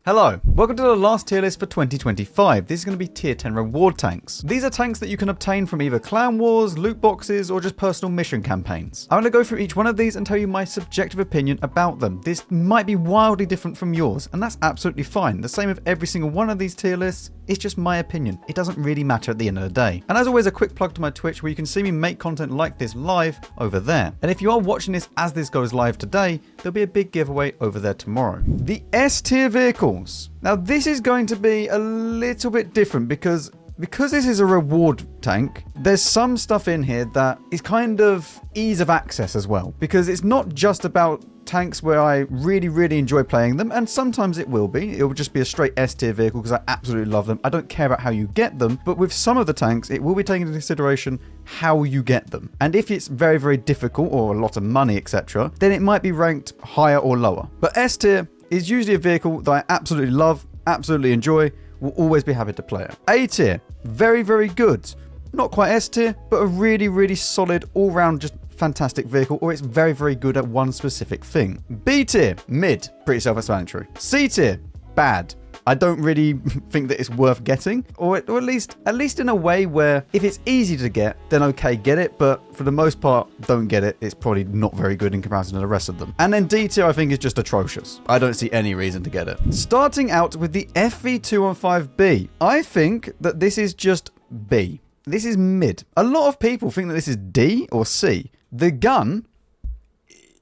Hello, welcome to the last tier list for 2025. This is going to be tier 10 reward tanks. These are tanks that you can obtain from either clan wars, loot boxes, or just personal mission campaigns. I'm going to go through each one of these and tell you my subjective opinion about them. This might be wildly different from yours, and that's absolutely fine. The same with every single one of these tier lists. It's just my opinion. It doesn't really matter at the end of the day. And as always, a quick plug to my Twitch where you can see me make content like this live over there. And if you are watching this as this goes live today, there'll be a big giveaway over there tomorrow. The S tier vehicles. Now this is going to be a little bit different because this is a reward tank, there's some stuff in here that is kind of ease of access as well. Because it's not just about tanks where I really enjoy playing them, and sometimes it will be. It will just be a straight S tier vehicle because I absolutely love them. I don't care about how you get them, but with some of the tanks, it will be taken into consideration how you get them. And if it's very difficult or a lot of money, etc., then it might be ranked higher or lower. But S tier is usually a vehicle that I absolutely love, absolutely enjoy, will always be happy to play it. A tier, very good. Not quite S tier, but a really solid, all-round, just fantastic vehicle, or it's very good at one specific thing. B tier, mid, pretty self-explanatory. C tier, bad. I don't really think that it's worth getting, or at least in a way where if it's easy to get, then okay, get it, but for the most part, don't get it. It's probably not very good in comparison to the rest of them. And then D tier, I think, is just atrocious. I don't see any reason to get it. Starting out with the FV215B, I think that this is just B. This is mid. A lot of people think that this is D or C. The gun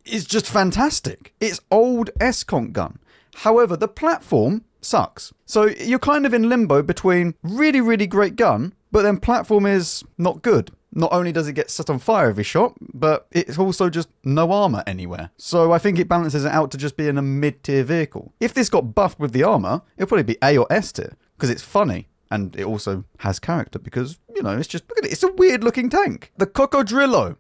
is just fantastic. It's old S-Conk gun. However, the platform sucks. So you're kind of in limbo between really great gun, but then platform is not good. Not only does it get set on fire every shot, but it's also just no armor anywhere. So I think it balances it out to just being a mid-tier vehicle. If this got buffed with the armor, it'll probably be A or S tier, because it's funny. And it also has character because, you know, it's just, look at it, it's a weird looking tank. The Coccodrillo.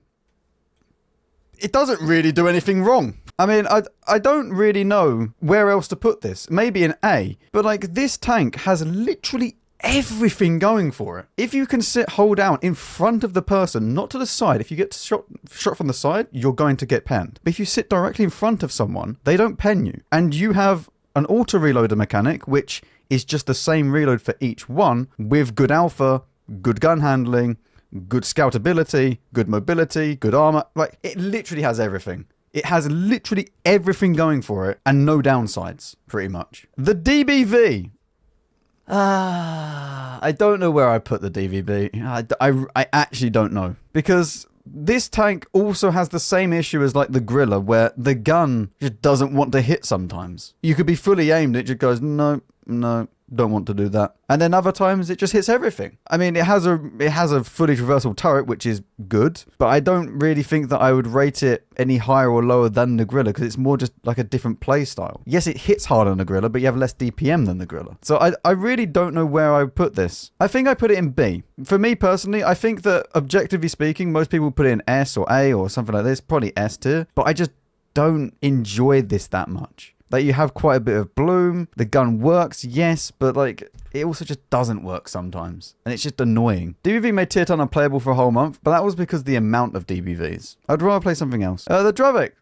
It doesn't really do anything wrong. I mean, I don't really know where else to put this. Maybe an A. But like, this tank has literally everything going for it. If you can hold down in front of the person, not to the side. If you get shot from the side, you're going to get penned. But if you sit directly in front of someone, they don't pen you. And you have an auto reloader mechanic, which is just the same reload for each one, with good alpha, good gun handling, good scoutability, good mobility, good armor. Like, it literally has everything. It has literally everything going for it and no downsides, pretty much. The DBV. I don't know where I put the DVB. I actually don't know. Because this tank also has the same issue as like the Gorilla, where the gun just doesn't want to hit sometimes. You could be fully aimed, it just goes, no, don't want to do that. And then other times it just hits everything. I mean, it has a fully traversal turret, which is good, but I don't really think that I would rate it any higher or lower than the Gorilla, because it's more just like a different play style. Yes, it hits harder than the Gorilla, but you have less DPM than the Gorilla. So I really don't know where I would put this. I think I put it in B. For me personally, I think that objectively speaking, most people put it in S or A or something like this, probably S tier, but I just don't enjoy this that much. Like, you have quite a bit of bloom, the gun works, yes, but like, it also just doesn't work sometimes. And it's just annoying. DBV made tier 10 unplayable for a whole month, but that was because of the amount of DBVs. I'd rather play something else. The Dravec.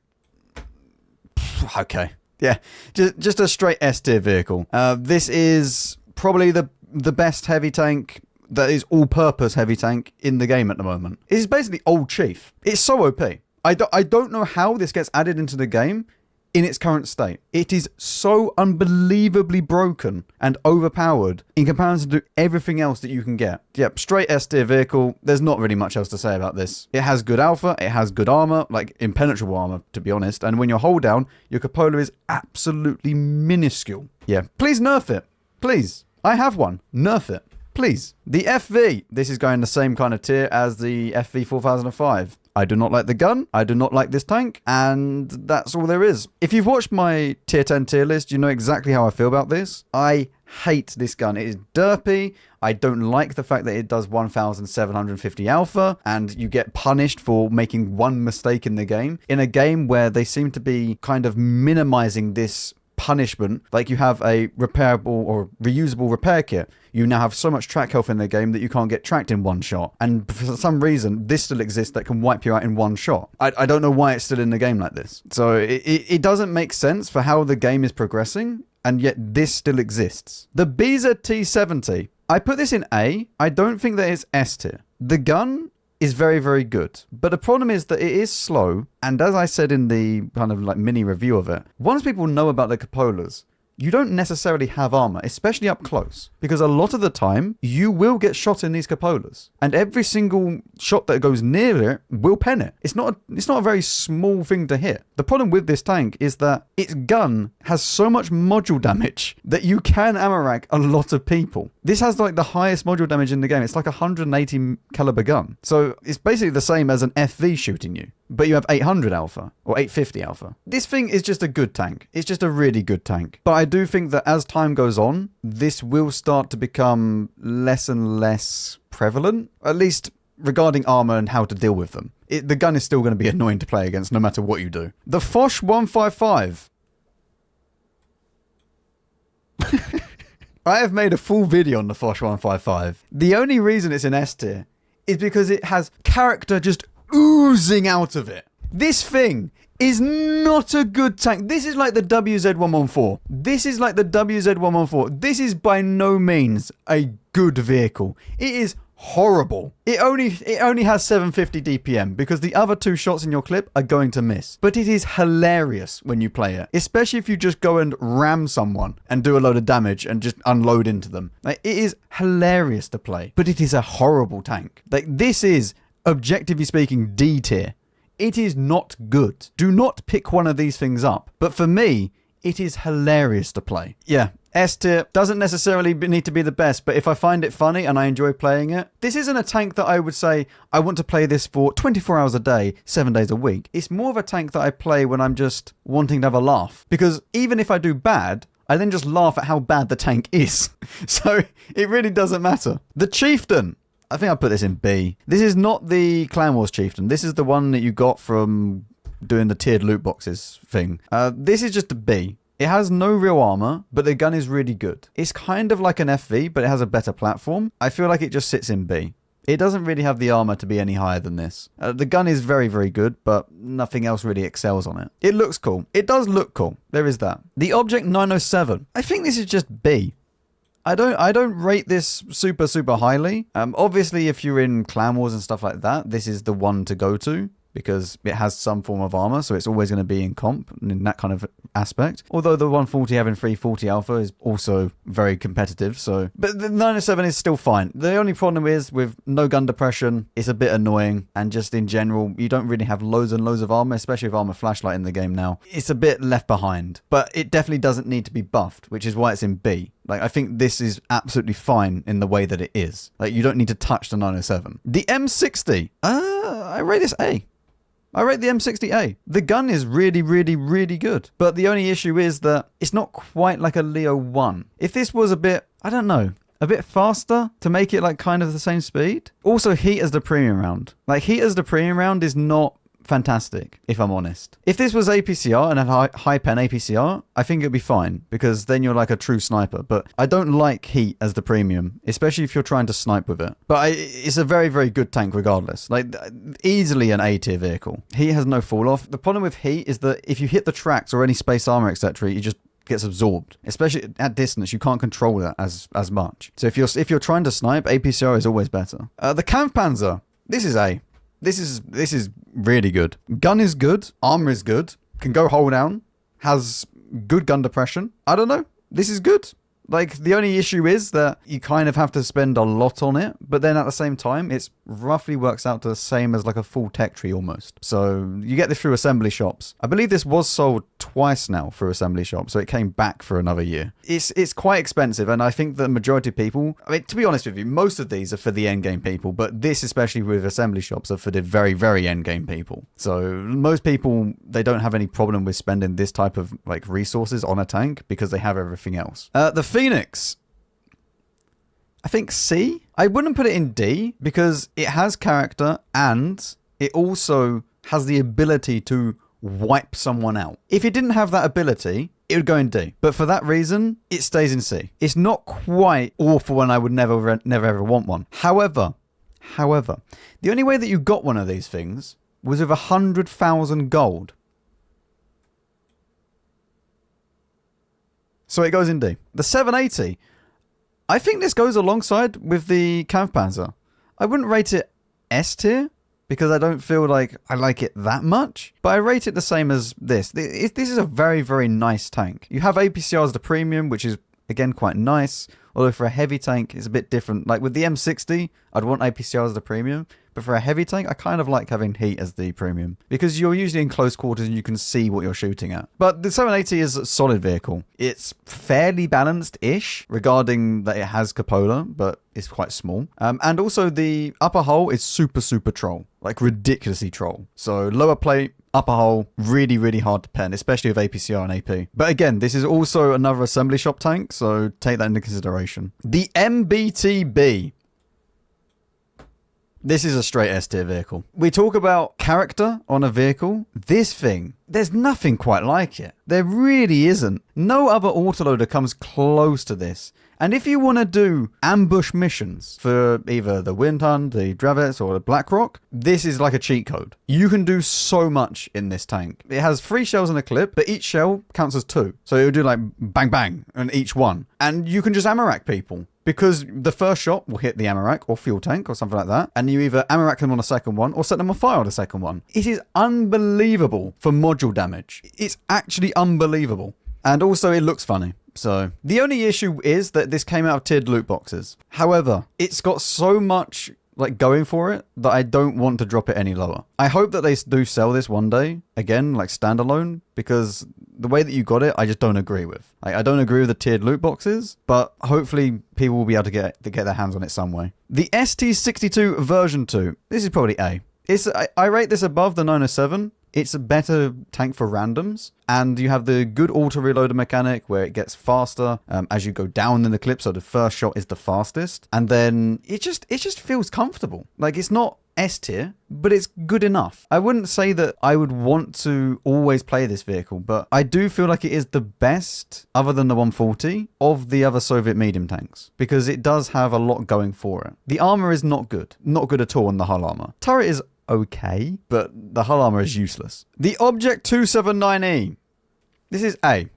Okay. Yeah, just a straight S tier vehicle. This is probably the best heavy tank that is all-purpose heavy tank in the game at the moment. It's basically old Chief. It's so OP. I don't know how this gets added into the game in its current state. It is so unbelievably broken and overpowered in comparison to everything else that you can get. Yep, straight S tier vehicle. There's not really much else to say about this. It has good alpha, it has good armor, like impenetrable armor, to be honest. And when you hold down, your cupola is absolutely minuscule. Yeah, please nerf it. Please. I have one. Nerf it. Please. The FV. This is going the same kind of tier as the FV 4005. I do not like the gun, I do not like this tank, and that's all there is. If you've watched my tier 10 tier list, you know exactly how I feel about this. I hate this gun. It is derpy. I don't like the fact that it does 1750 alpha, and you get punished for making one mistake in the game. In a game where they seem to be kind of minimizing this punishment, like you have a repairable or reusable repair kit. You now have so much track health in the game that you can't get tracked in one shot. And for some reason, this still exists that can wipe you out in one shot. I don't know why it's still in the game like this. So it doesn't make sense for how the game is progressing. and yet this still exists. The BZT-70. I put this in A. I don't think that it's S tier. The gun is very, very good. But the problem is that it is slow. And as I said in the kind of like mini review of it, once people know about the cupolas, you don't necessarily have armor, especially up close, because a lot of the time you will get shot in these cupolas, and every single shot that goes near it will pen it. It's not a very small thing to hit. The problem with this tank is that its gun has so much module damage that you can ammo rack a lot of people. This has like the highest module damage in the game. It's like a 180 caliber gun. So it's basically the same as an FV shooting you, but you have 800 alpha or 850 alpha. This thing is just a good tank. It's just a really good tank. But I do think that as time goes on, this will start to become less and less prevalent, at least regarding armor and how to deal with them. The gun is still going to be annoying to play against no matter what you do. The Foch 155. I have made a full video on the Foch 155. The only reason it's in S tier is because it has character just oozing out of it. This thing is not a good tank. This is like the WZ-114. This is like the WZ-114. This is by no means a good vehicle. It is horrible. It only has 750 DPM because the other two shots in your clip are going to miss. But it is hilarious when you play it, especially if you just go and ram someone and do a load of damage and just unload into them. Like, it is hilarious to play, but it is a horrible tank. Like, this is, objectively speaking, D tier. It is not good. Do not pick one of these things up. But for me, it is hilarious to play. Yeah, S tier doesn't necessarily need to be the best, but if I find it funny and I enjoy playing it, this isn't a tank that I would say I want to play this for 24 hours a day, 7 days a week. It's more of a tank that I play when I'm just wanting to have a laugh. Because even if I do bad, I then just laugh at how bad the tank is. So it really doesn't matter. The Chieftain. I think I put this in B. This is not the Clan Wars Chieftain. This is the one that you got from doing the tiered loot boxes thing. This is just a B. It has no real armor, but the gun is really good. It's kind of like an FV, but it has a better platform. I feel like it just sits in B. It doesn't really have the armor to be any higher than this. The gun is very, very good, but nothing else really excels on it. It looks cool. It does look cool. There is that. The Object 907. I think this is just B. I don't rate this super, super highly. Obviously, if you're in Clan Wars and stuff like that, this is the one to go to because it has some form of armor, so it's always going to be in comp in that kind of aspect. Although the 140 having 340 alpha is also very competitive, so... But the 907 is still fine. The only problem is with no gun depression, it's a bit annoying, and just in general, you don't really have loads and loads of armor, especially with armor flashlight in the game now. It's a bit left behind, but it definitely doesn't need to be buffed, which is why it's in B. Like, I think this is absolutely fine in the way that it is. Like, you don't need to touch the 907. The M60. I rate this A. I rate the M60A. The gun is really, really, really good. But the only issue is that it's not quite like a Leo 1. If this was a bit, I don't know, a bit faster to make it like kind of the same speed. Also, heat as the premium round. Like, heat as the premium round is not fantastic, if I'm honest. If this was APCR and had high pen APCR, I think it'd be fine because then you're like a true sniper. But I don't like heat as the premium, especially if you're trying to snipe with it. But it's a very, very good tank regardless. Like, easily an A tier vehicle. Heat has no fall off. The problem with heat is that if you hit the tracks or any space armor, etc., you just gets absorbed. Especially at distance, you can't control that as much. So if you're trying to snipe, APCR is always better. The Kampfpanzer. This is A. This is really good. Gun is good. Armor is good. Can go hold down. Has good gun depression. I don't know. This is good. Like, the only issue is that you kind of have to spend a lot on it, but then at the same time, it's roughly works out to the same as like a full tech tree almost. So you get this through assembly shops. I believe this was sold twice now through assembly shops, so it came back for another year. It's quite expensive, and I think the majority of people, I mean, to be honest with you, most of these are for the end game people, but this, especially with assembly shops, are for the very, very end game people. So most people, they don't have any problem with spending this type of like resources on a tank because they have everything else. The Phonix. I think C. I wouldn't put it in D because it has character and it also has the ability to wipe someone out. If it didn't have that ability, it would go in D. But for that reason, it stays in C. It's not quite awful and I would never ever want one. However, the only way that you got one of these things was with 100,000 gold. So it goes in D. The 780, I think this goes alongside with the Kampfpanzer. I wouldn't rate it S tier because I don't feel like I like it that much, but I rate it the same as this. This is a very, very nice tank. You have APCR as the premium, which is, again, quite nice. Although for a heavy tank, it's a bit different. Like with the M60, I'd want APCR as the premium. But for a heavy tank, I kind of like having heat as the premium. Because you're usually in close quarters and you can see what you're shooting at. But the 780 is a solid vehicle. It's fairly balanced-ish regarding that it has cupola, but it's quite small. And also the upper hull is super, super troll. Like ridiculously troll. So lower plate, upper hull, really, really hard to pen, especially with APCR and AP. But again, this is also another assembly shop tank, so take that into consideration. The MBTB. This is a straight S tier vehicle. We talk about character on a vehicle. This thing, there's nothing quite like it. There really isn't. No other autoloader comes close to this. And if you want to do ambush missions for either the Windhund, the Dravec, or the Blackrock, this is like a cheat code. You can do so much in this tank. It has 3 shells in a clip, but each shell counts as 2. So it would do like bang bang on each one. And you can just ammo rack people. Because the first shot will hit the ammo rack or fuel tank or something like that. And you either ammo rack them on a second one or set them on fire on a second one. It is unbelievable for module damage. It's actually unbelievable. And also it looks funny. So the only issue is that this came out of tiered loot boxes. However, it's got so much like going for it that I don't want to drop it any lower. I hope that they do sell this one day, again, like standalone, because the way that you got it, I just don't agree with. Like, I don't agree with the tiered loot boxes, but hopefully people will be able to get their hands on it some way. The ST62 version 2, this is probably A. I rate this above the 907. It's a better tank for randoms, and you have the good auto-reloader mechanic where it gets faster as you go down in the clip, so the first shot is the fastest, and then it just feels comfortable. Like, it's not S tier, but it's good enough. I wouldn't say that I would want to always play this vehicle, but I do feel like it is the best, other than the 140, of the other Soviet medium tanks, because it does have a lot going for it. The armor is not good at all on the hull armor. Turret is okay, but the hull armor is useless. The Object 279E. This is A.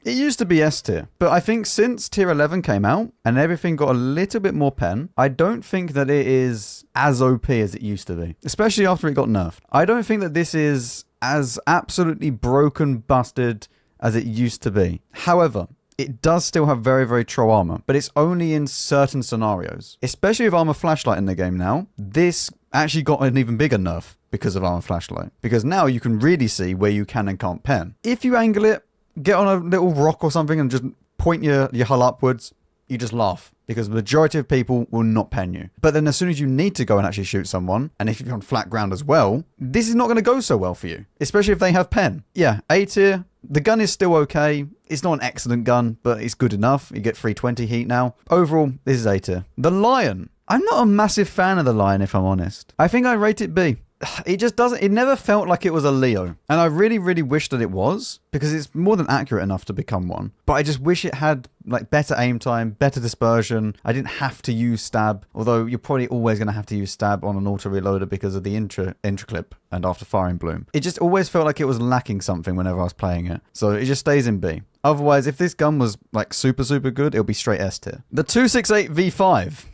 It used to be S tier, but I think since tier 11 came out and everything got a little bit more pen, I don't think that it is as OP as it used to be, especially after it got nerfed. I don't think that this is as absolutely broken, busted as it used to be. However, it does still have very, very troll armor, but it's only in certain scenarios. Especially with armor flashlight in the game now, this actually got an even bigger nerf because of armor flashlight. Because now you can really see where you can and can't pen. If you angle it, get on a little rock or something and just point your hull upwards, you just laugh. Because the majority of people will not pen you. But then as soon as you need to go and actually shoot someone, and if you're on flat ground as well, this is not going to go so well for you. Especially if they have pen. Yeah, A tier. The gun is still okay. It's not an excellent gun, but it's good enough. You get 320 heat now. Overall, this is A tier. The Lion. I'm not a massive fan of the Lion, if I'm honest. I think I rate it B. It just doesn't, it never felt like it was a Leo. And I really, really wish that it was, because it's more than accurate enough to become one. But I just wish it had like better aim time, better dispersion. I didn't have to use stab, although you're probably always going to have to use stab on an auto reloader because of the intra clip and after firing bloom. It just always felt like it was lacking something whenever I was playing it. So it just stays in B. Otherwise, if this gun was like super, super good, it'll be straight S tier. The 268 V5.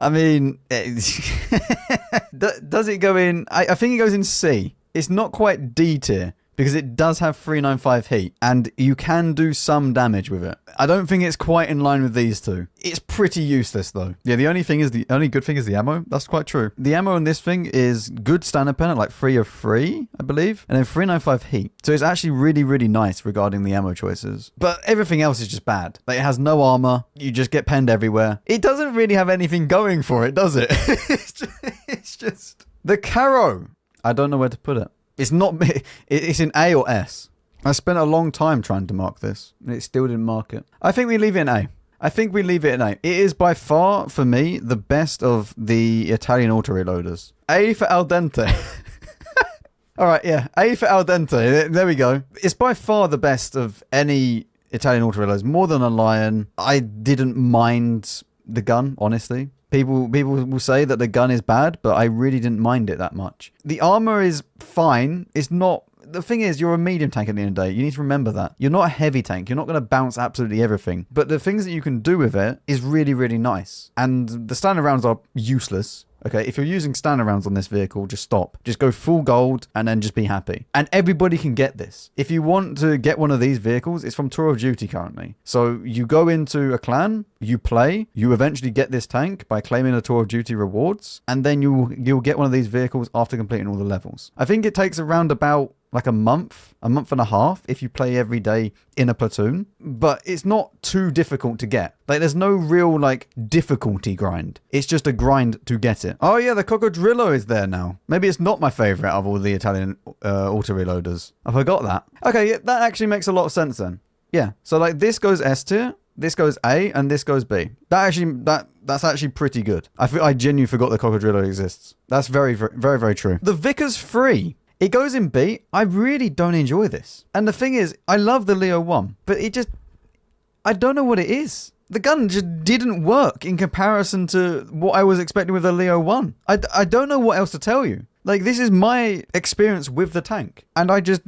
I mean, does it go in? I think it goes in C. It's not quite D tier because it does have 395 heat and you can do some damage with it. I don't think it's quite in line with these two. It's pretty useless though. Yeah, the only good thing is the ammo. That's quite true. The ammo on this thing is good standard pen at like 3 of 3, I believe, and then 395 heat. So it's actually really, really nice regarding the ammo choices. But everything else is just bad. Like it has no armor. You just get penned everywhere. It doesn't really have anything going for it, does it? It's just the Carro. I don't know where to put it. It's not. It's in A or S. I spent a long time trying to mark this, and it still didn't mark it. I think we leave it in A. It is by far, for me, the best of the Italian auto reloaders. A for al dente. All right, yeah. A for al dente. There we go. It's by far the best of any Italian auto reloaders. More than a Lion. I didn't mind the gun, honestly. People will say that the gun is bad, but I really didn't mind it that much. The armor is fine. It's not the thing is, you're a medium tank at the end of the day. You need to remember that. You're not a heavy tank. You're not going to bounce absolutely everything. But the things that you can do with it is really, really nice. And the standard rounds are useless. Okay, if you're using standard rounds on this vehicle, just stop. Just go full gold and then just be happy. And everybody can get this. If you want to get one of these vehicles, it's from Tour of Duty currently. So you go into a clan, you play, you eventually get this tank by claiming the Tour of Duty rewards, and then you'll get one of these vehicles after completing all the levels. I think it takes around about like a month and a half if you play every day in a platoon, but it's not too difficult to get. Like, there's no real like difficulty grind. It's just a grind to get it. Oh yeah, the Coccodrillo is there now. Maybe it's not my favorite of all the Italian auto reloaders. I forgot that. Okay, yeah, that actually makes a lot of sense then. Yeah, so like this goes S tier, this goes A, and this goes B. That's actually pretty good. I genuinely forgot the Coccodrillo exists. That's very, very, very, very true. The Vickers 3. It goes in B. I really don't enjoy this. And the thing is, I love the Leo 1, but I don't know what it is. The gun just didn't work in comparison to what I was expecting with the Leo 1. I don't know what else to tell you. Like, this is my experience with the tank, and I just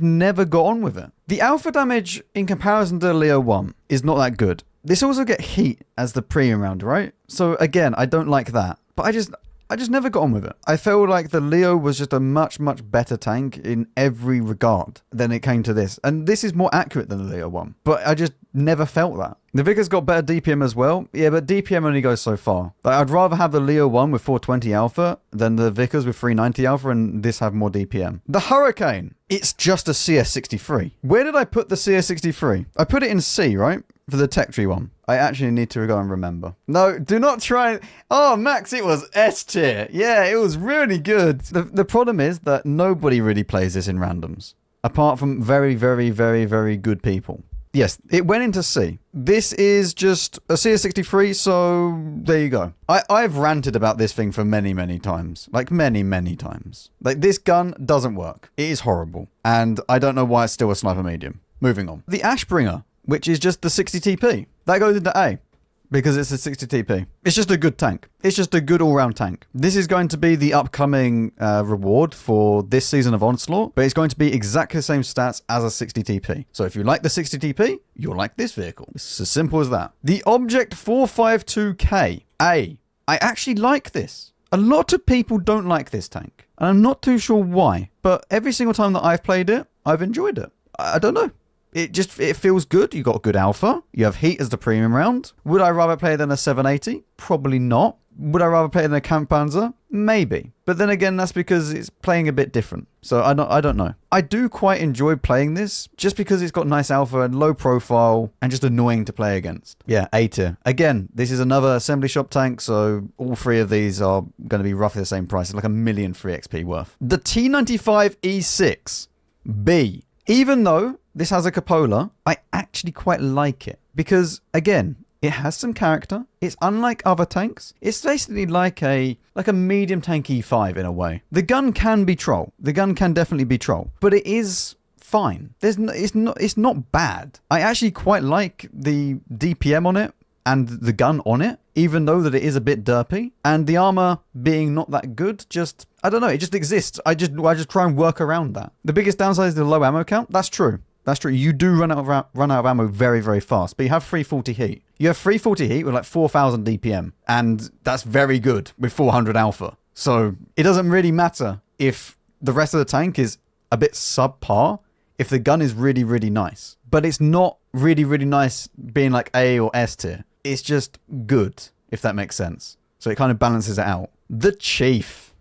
never got on with it. The alpha damage in comparison to the Leo 1 is not that good. This also get heat as the premium round, right? So again, I don't like that. But I just never got on with it. I felt like the Leo was just a much, much better tank in every regard than it came to this. And this is more accurate than the Leo one. But I just never felt that. The Vickers got better DPM as well. Yeah, but DPM only goes so far. Like, I'd rather have the Leo one with 420 alpha than the Vickers with 390 alpha, and this have more DPM. The Hurricane. It's just a CS63. Where did I put the CS63? I put it in C, right? For the tech tree one. I actually need to go and remember. No, do not try. Oh, Max, it was S tier. Yeah, it was really good. The problem is that nobody really plays this in randoms. Apart from very, very, very, very good people. Yes, it went into C. This is just a CS63, so there you go. I've ranted about this thing for many, many times. Like, many, many times. Like, this gun doesn't work. It is horrible. And I don't know why it's still a sniper medium. Moving on. The Ashbringer, which is just the 60 TP. That goes into A, because it's a 60 TP. It's just a good tank. It's just a good all-round tank. This is going to be the upcoming reward for this season of Onslaught, but it's going to be exactly the same stats as a 60 TP. So if you like the 60 TP, you'll like this vehicle. It's as simple as that. The Object 452K A. I actually like this. A lot of people don't like this tank, and I'm not too sure why, but every single time that I've played it, I've enjoyed it. I don't know. It feels good. You got good alpha. You have heat as the premium round. Would I rather play it than a 780? Probably not. Would I rather play it than a Kampfpanzer? Maybe. But then again, that's because it's playing a bit different. So I don't know. I do quite enjoy playing this just because it's got nice alpha and low profile and just annoying to play against. Yeah, A tier. Again, this is another assembly shop tank, so all three of these are going to be roughly the same price. It's like 1,000,000 free XP worth. The T95 E6 B. Even though this has a cupola, I actually quite like it. Because, again, it has some character. It's unlike other tanks. It's basically like a medium tank E5 in a way. The gun can be troll. The gun can definitely be troll. But it is fine. It's not bad. I actually quite like the DPM on it and the gun on it, even though that it is a bit derpy. And the armor being not that good, just, I don't know, it just exists. I just try and work around that. The biggest downside is the low ammo count. That's true. That's true. You do run out of ammo very, very fast, but you have 340 heat. You have 340 heat with like 4,000 DPM, and that's very good with 400 alpha. So it doesn't really matter if the rest of the tank is a bit subpar, if the gun is really, really nice. But it's not really, really nice being like A or S tier. It's just good, if that makes sense. So it kind of balances it out. The Chief.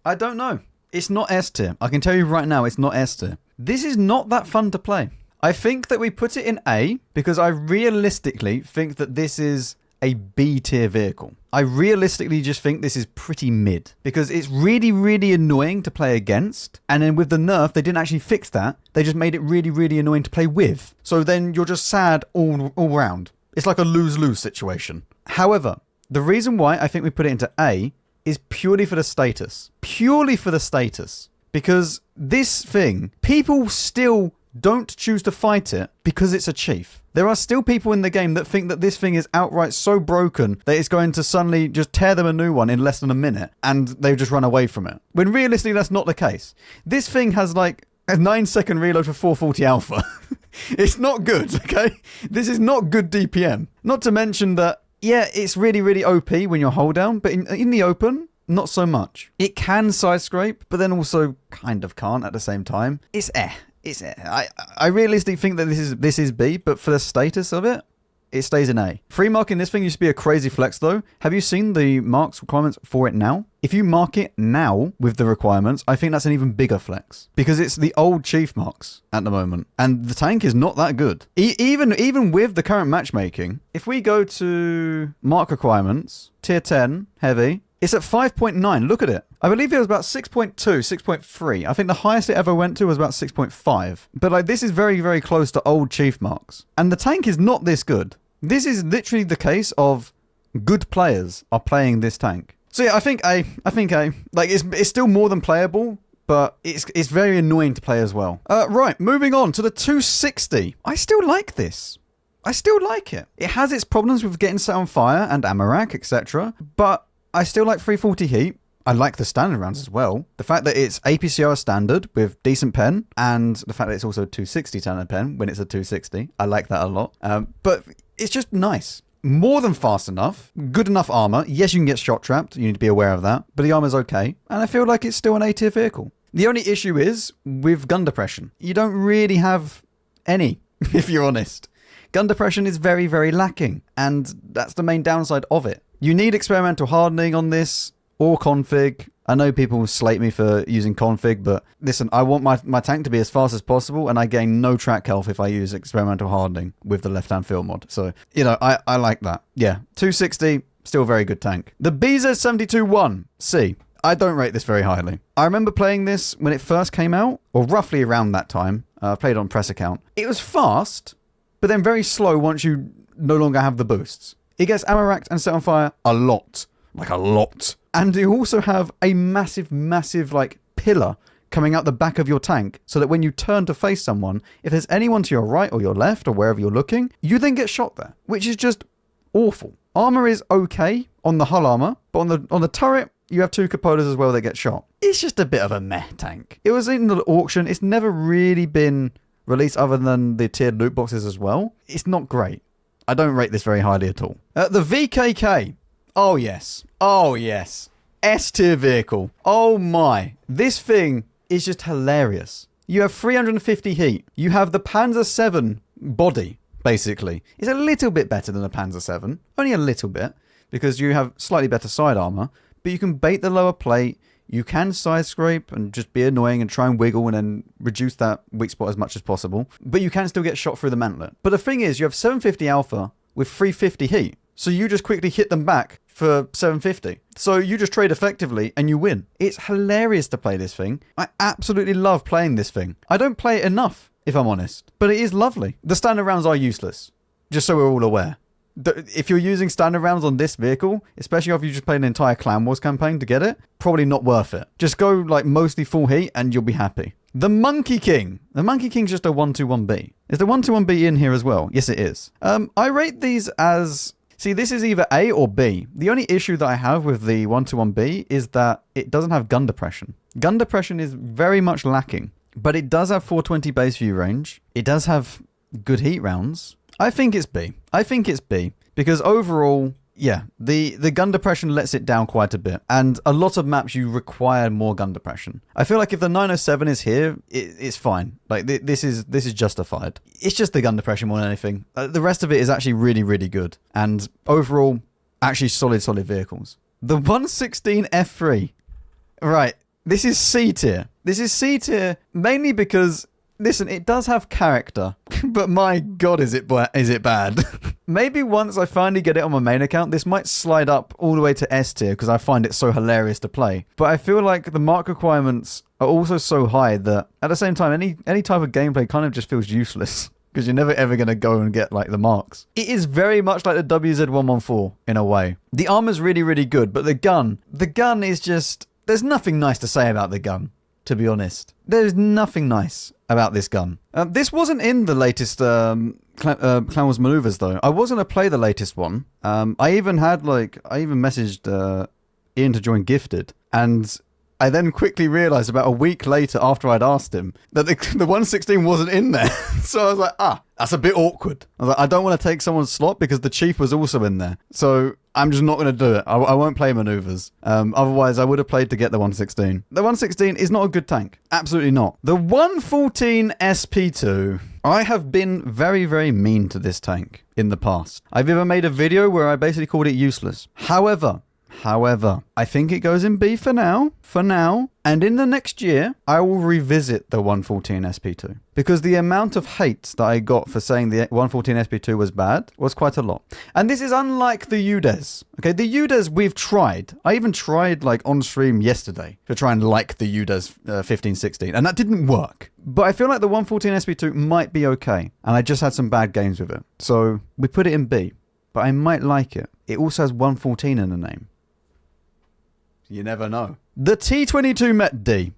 I don't know. It's not S tier. I can tell you right now, it's not S tier. This is not that fun to play. I think that we put it in A because I realistically think that this is a B tier vehicle. I realistically just think this is pretty mid because it's really, really annoying to play against. And then with the nerf, they didn't actually fix that. They just made it really, really annoying to play with. So then you're just sad all round. It's like a lose-lose situation. However, the reason why I think we put it into A is purely for the status. Purely for the status. Because this thing, people still don't choose to fight it because it's a chief. There are still people in the game that think that this thing is outright so broken that it's going to suddenly just tear them a new one in less than a minute and they just run away from it. When realistically, that's not the case. This thing has like A 9-second reload for 440 alpha. It's not good, okay? This is not good DPM. Not to mention that, yeah, it's really, really OP when you're hold down, but in the open, not so much. It can side scrape, but then also kind of can't at the same time. It's eh. It's eh. I realistically think that this is B, but for the status of it, it stays in A. Free marking this thing used to be a crazy flex though. Have you seen the marks requirements for it now? If you mark it now with the requirements, I think that's an even bigger flex. Because it's the old Chief marks at the moment. And the tank is not that good. Even with the current matchmaking, if we go to mark requirements, tier 10, heavy, it's at 5.9. Look at it. I believe it was about 6.2, 6.3. I think the highest it ever went to was about 6.5. But like this is very, very close to old Chief marks. And the tank is not this good. This is literally the case of good players are playing this tank. So yeah, I think A. Like it's still more than playable, but it's very annoying to play as well. Right, moving on to the 260. I still like this. I still like it. It has its problems with getting set on fire and ammo rack, etc. But I still like 340 heat. I like the standard rounds as well. The fact that it's APCR standard with decent pen, and the fact that it's also 260 standard pen when it's a 260. I like that a lot. But it's just nice. More than fast enough. Good enough armor. Yes, you can get shot trapped. You need to be aware of that. But the armor's okay. And I feel like it's still an A tier vehicle. The only issue is with gun depression. You don't really have any, if you're honest. Gun depression is very, very lacking. And that's the main downside of it. You need experimental hardening on this, or config. I know people slate me for using config, but listen, I want my tank to be as fast as possible, and I gain no track health if I use experimental hardening with the left-hand field mod. So, you know, I like that. Yeah, 260, still a very good tank. The BZ72-1, C. I don't rate this very highly. I remember playing this when it first came out, or roughly around that time. I played on press account. It was fast, but then very slow once you no longer have the boosts. It gets ammo racked and set on fire a lot. Like a lot. And you also have a massive, massive, like, pillar coming out the back of your tank so that when you turn to face someone, if there's anyone to your right or your left or wherever you're looking, you then get shot there, which is just awful. Armor is okay on the hull armor, but on the turret, you have two cupolas as well that get shot. It's just a bit of a meh tank. It was in the auction. It's never really been released other than the tiered loot boxes as well. It's not great. I don't rate this very highly at all. The VKK. Oh, yes. Oh, yes. S-tier vehicle. Oh, my. This thing is just hilarious. You have 350 heat. You have the Panzer 7 body, basically. It's a little bit better than the Panzer 7. Only a little bit, because you have slightly better side armor. But you can bait the lower plate. You can side scrape and just be annoying and try and wiggle and then reduce that weak spot as much as possible. But you can still get shot through the mantlet. But the thing is, you have 750 alpha with 350 heat. So you just quickly hit them back for 750. So you just trade effectively and you win. It's hilarious to play this thing. I absolutely love playing this thing. I don't play it enough, if I'm honest. But it is lovely. The standard rounds are useless. Just so we're all aware. If you're using standard rounds on this vehicle, especially if you just played an entire Clan Wars campaign to get it, probably not worth it. Just go like mostly full heat and you'll be happy. The Monkey King. The Monkey King's just a 121B. Is the 121B in here as well? Yes, it is. I rate these as... See, this is either A or B. The only issue that I have with the 121B is that it doesn't have gun depression. Gun depression is very much lacking, but it does have 420 base view range. It does have good heat rounds. I think it's B. I think it's B because overall, yeah, the gun depression lets it down quite a bit. And a lot of maps you require more gun depression. I feel like if the 907 is here, it's fine. Like this is justified. It's just the gun depression more than anything. The rest of it is actually really, really good. And overall, actually solid vehicles. The 116 F3. Right. This is C tier. This is C tier mainly because... Listen, it does have character, but my god, is it bad. Maybe once I finally get it on my main account, this might slide up all the way to S tier because I find it so hilarious to play. But I feel like the mark requirements are also so high that at the same time, any type of gameplay kind of just feels useless because you're never ever going to go and get like the marks. It is very much like the WZ114 in a way. The armor's really, really good, but the gun is just... There's nothing nice to say about the gun, to be honest. There's nothing nice about this gun. This wasn't in the latest Clan Wars Maneuvers though. I was going to play the latest one. I even messaged Ian to join Gifted, and I then quickly realized about a week later after I'd asked him that the 116 wasn't in there. So I was like, that's a bit awkward. I was like, I don't want to take someone's slot because the Chief was also in there. So I'm just not going to do it. I won't play maneuvers. Otherwise, I would have played to get the 116. The 116 is not a good tank. Absolutely not. The 114 SP2. I have been very, very mean to this tank in the past. I've even made a video where I basically called it useless. However, I think it goes in B for now, and in the next year, I will revisit the 114 SP2. Because the amount of hate that I got for saying the 114 SP2 was bad was quite a lot. And this is unlike the UDES. Okay, the UDES we've tried. I even tried like on stream yesterday to try and like the UDES 1516, and that didn't work. But I feel like the 114 SP2 might be okay, and I just had some bad games with it. So we put it in B, but I might like it. It also has 114 in the name. You never know. The T22 Met D.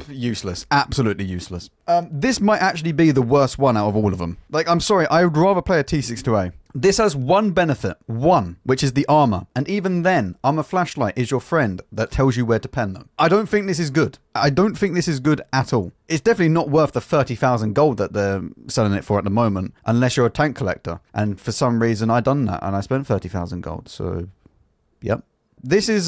Useless. Absolutely useless. This might actually be the worst one out of all of them. Like, I'm sorry, I would rather play a T62A. This has one benefit. One, which is the armor. And even then, armor flashlight is your friend that tells you where to pen them. I don't think this is good. I don't think this is good at all. It's definitely not worth the 30,000 gold that they're selling it for at the moment, unless you're a tank collector. And for some reason, I done that, and I spent 30,000 gold, so... Yep. This is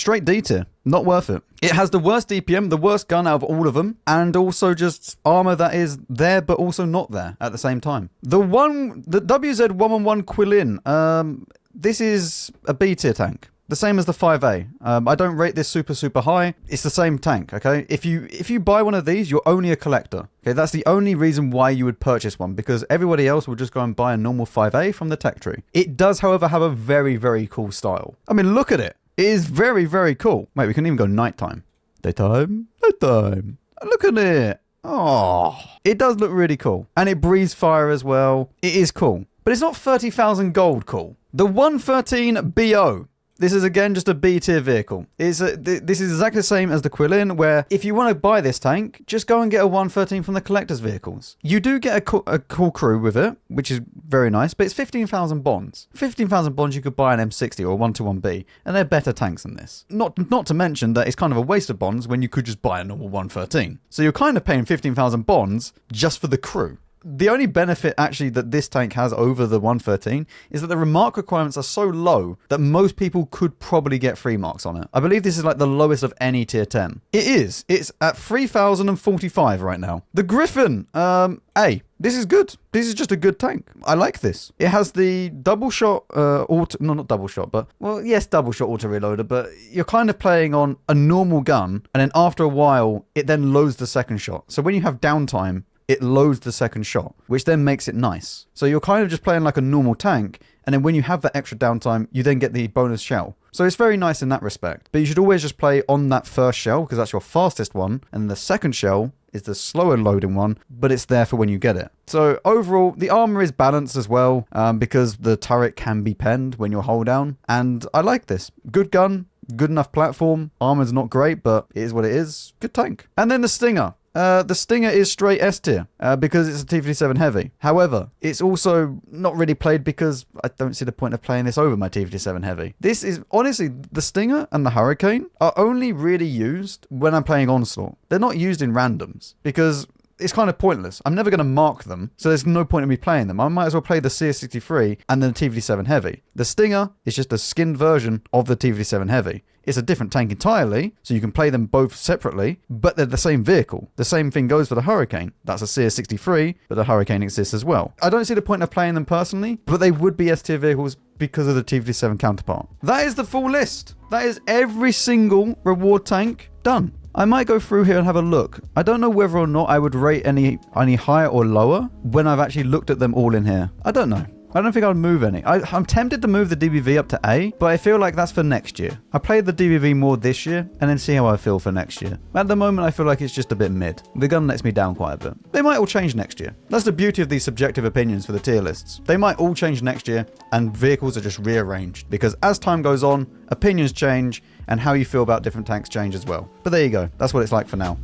straight D tier. Not worth it. It has the worst DPM, the worst gun out of all of them, and also just armor that is there but also not there at the same time. The WZ111 Quillin, this is a B tier tank. The same as the 5A. I don't rate this super high. It's the same tank, okay? If you buy one of these, you're only a collector. Okay, that's the only reason why you would purchase one, because everybody else will just go and buy a normal 5A from the tech tree. It does, however, have a very, very cool style. I mean, look at it. It is very, very cool. Wait, we can even go nighttime. Daytime. Nighttime. Look at it. Oh, it does look really cool. And it breathes fire as well. It is cool. But it's not 30,000 gold cool. The 113 BO. This is, again, just a B-tier vehicle. This is exactly the same as the Quillin, where if you want to buy this tank, just go and get a 113 from the collector's vehicles. You do get a cool crew with it, which is very nice, but it's 15,000 bonds. 15,000 bonds, you could buy an M60 or a 121B, and they're better tanks than this. Not to mention that it's kind of a waste of bonds when you could just buy a normal 113. So you're kind of paying 15,000 bonds just for the crew. The only benefit actually that this tank has over the 113 is that the remark requirements are so low that most people could probably get free marks on it. I believe this is like the lowest of any tier 10. It is. It's at 3,045 right now. The Gyphon, A. This is good. This is just a good tank. I like this. It has the double shot not double shot, but well, yes, double shot auto reloader, but you're kind of playing on a normal gun, and then after a while, it then loads the second shot. So when you have downtime, it loads the second shot, which then makes it nice. So you're kind of just playing like a normal tank, and then when you have that extra downtime, you then get the bonus shell. So it's very nice in that respect. But you should always just play on that first shell, because that's your fastest one, and the second shell is the slower loading one, but it's there for when you get it. So overall, the armor is balanced as well, because the turret can be penned when you're hold down, and I like this. Good gun, good enough platform, armor's not great, but it is what it is. Good tank. And then the Stinger. The Stinger is straight S tier because it's a T57 Heavy. However, it's also not really played because I don't see the point of playing this over my T57 Heavy. This is, honestly, the Stinger and the Hurricane are only really used when I'm playing Onslaught. They're not used in randoms because it's kind of pointless. I'm never going to mark them, so there's no point in me playing them. I might as well play the CS63 and then the T57 Heavy. The Stinger is just a skinned version of the T57 Heavy. It's a different tank entirely, so you can play them both separately, but they're the same vehicle. The same thing goes for the Hurricane. That's a CS63, but the Hurricane exists as well. I don't see the point of playing them personally, but they would be S-tier vehicles because of the T57 counterpart. That is the full list. That is every single reward tank done. I might go through here and have a look. I don't know whether or not I would rate any higher or lower when I've actually looked at them all in here. I don't know. I don't think I would move any. I'm tempted to move the DBV up to A, but I feel like that's for next year. I played the DBV more this year and then see how I feel for next year. At the moment, I feel like it's just a bit mid. The gun lets me down quite a bit. They might all change next year. That's the beauty of these subjective opinions for the tier lists. They might all change next year and vehicles are just rearranged because as time goes on, opinions change and how you feel about different tanks change as well. But there you go. That's what it's like for now.